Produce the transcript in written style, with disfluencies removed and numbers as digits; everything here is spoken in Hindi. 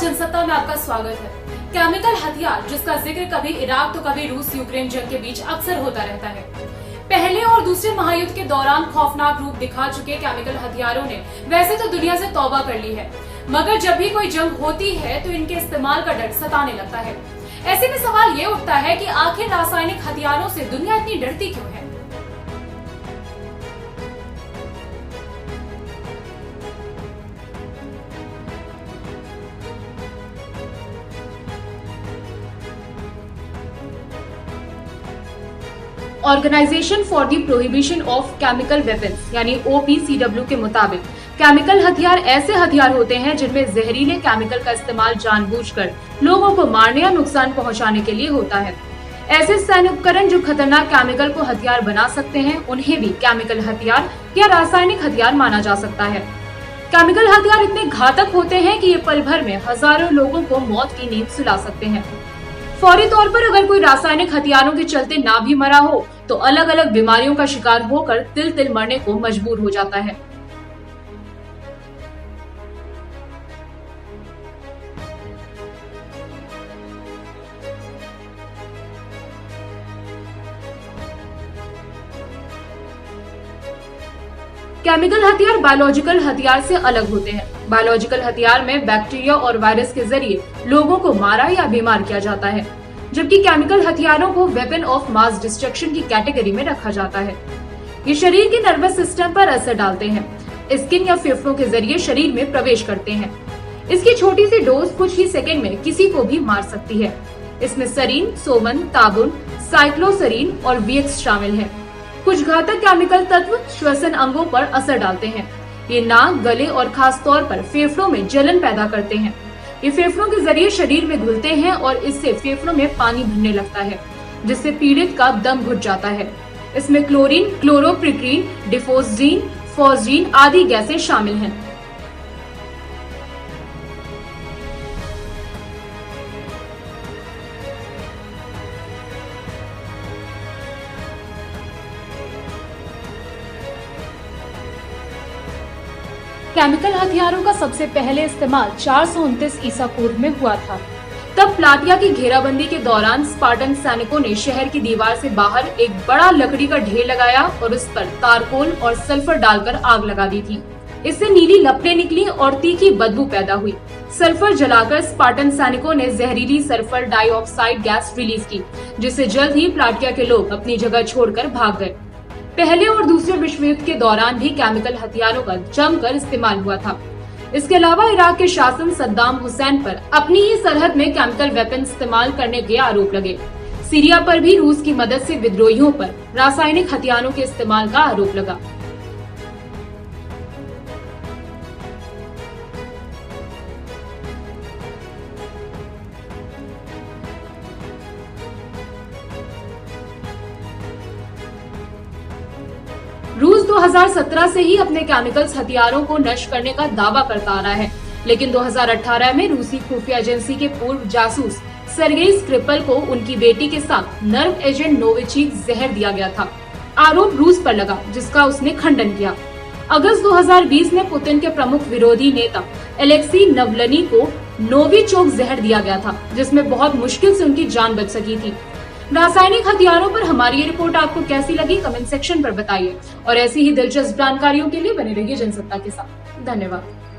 जनसत्ता में आपका स्वागत है। केमिकल हथियार जिसका जिक्र कभी इराक तो कभी रूस यूक्रेन जंग के बीच अक्सर होता रहता है। पहले और दूसरे महायुद्ध के दौरान खौफनाक रूप दिखा चुके केमिकल हथियारों ने वैसे तो दुनिया से तौबा कर ली है, मगर जब भी कोई जंग होती है तो इनके इस्तेमाल का डर सताने लगता है। ऐसे में सवाल ये उठता है कि आखिर रासायनिक हथियारों से दुनिया इतनी डरती क्यों है। Organisation for the prohibition of chemical weapons यानी OPCW के मुताबिक केमिकल हथियार ऐसे हथियार होते हैं जिनमें जहरीले केमिकल का इस्तेमाल जानबूझकर लोगों को मारने या नुकसान पहुंचाने के लिए होता है। ऐसे सैन्य उपकरण जो खतरनाक केमिकल को हथियार बना सकते हैं उन्हें भी केमिकल हथियार या रासायनिक हथियार माना जा सकता है। केमिकल हथियार इतने घातक होते हैं कि ये पल भर में हजारों लोगों को मौत की नींद सुला सकते हैं। फौरी तौर पर अगर कोई रासायनिक हथियारों के चलते ना भी मरा हो तो अलग अलग बीमारियों का शिकार होकर तिल तिल मरने को मजबूर हो जाता है। केमिकल हथियार बायोलॉजिकल हथियार से अलग होते हैं। बायोलॉजिकल हथियार में बैक्टीरिया और वायरस के जरिए लोगों को मारा या बीमार किया जाता है, जबकि केमिकल हथियारों को वेपन ऑफ मास डिस्ट्रक्शन की कैटेगरी में रखा जाता है। ये शरीर के नर्वस सिस्टम पर असर डालते हैं, स्किन या फेफड़ों के जरिए शरीर में प्रवेश करते हैं। इसकी छोटी सी डोज कुछ ही सेकेंड में किसी को भी मार सकती है। इसमें सरीन, सोमन, ताबुन, साइक्लोसरीन और VX शामिल है। कुछ घातक केमिकल तत्व श्वसन अंगों पर असर डालते हैं। ये नाक, गले और खास तौर पर फेफड़ों में जलन पैदा करते हैं। ये फेफड़ों के जरिए शरीर में घुलते हैं और इससे फेफड़ों में पानी भरने लगता है, जिससे पीड़ित का दम घुट जाता है। इसमें क्लोरीन, क्लोरोप्रिक्रीन, डिफोस्जीन, फॉस्जीन आदि गैसें शामिल हैं। केमिकल हथियारों का सबसे पहले इस्तेमाल 429 ईसा पूर्व में हुआ था। तब प्लाटिया की घेराबंदी के दौरान स्पार्टन सैनिकों ने शहर की दीवार से बाहर एक बड़ा लकड़ी का ढेर लगाया और उस पर तारकोल और सल्फर डालकर आग लगा दी थी। इससे नीली लपटें निकली और तीखी बदबू पैदा हुई। सल्फर जलाकर स्पार्टन सैनिकों ने जहरीली सल्फर डाइऑक्साइड गैस रिलीज की, जिससे जल्द ही प्लाटिया के लोग अपनी जगह छोड़कर भाग गए। पहले और दूसरे विश्व युद्ध के दौरान भी केमिकल हथियारों का जमकर इस्तेमाल हुआ था। इसके अलावा इराक के शासन सद्दाम हुसैन पर अपनी ही सरहद में केमिकल वेपन इस्तेमाल करने के आरोप लगे। सीरिया पर भी रूस की मदद से विद्रोहियों पर रासायनिक हथियारों के इस्तेमाल का आरोप लगा। रूस 2017 से ही अपने केमिकल्स हथियारों को नष्ट करने का दावा करता आ रहा है, लेकिन 2018 में रूसी खुफिया एजेंसी के पूर्व जासूस सर्गेई स्क्रिपल को उनकी बेटी के साथ नर्व एजेंट नोविचीक जहर दिया गया था। आरोप रूस पर लगा, जिसका उसने खंडन किया। अगस्त 2020 में पुतिन के प्रमुख विरोधी नेता एलेक्सी नवलनी को नोविचोक जहर दिया गया था, जिसमें बहुत मुश्किल से उनकी जान बच सकी थी। रासायनिक हथियारों पर हमारी ये रिपोर्ट आपको कैसी लगी, कमेंट सेक्शन पर बताइए और ऐसी ही दिलचस्प जानकारियों के लिए बने रहिए जनसत्ता के साथ। धन्यवाद।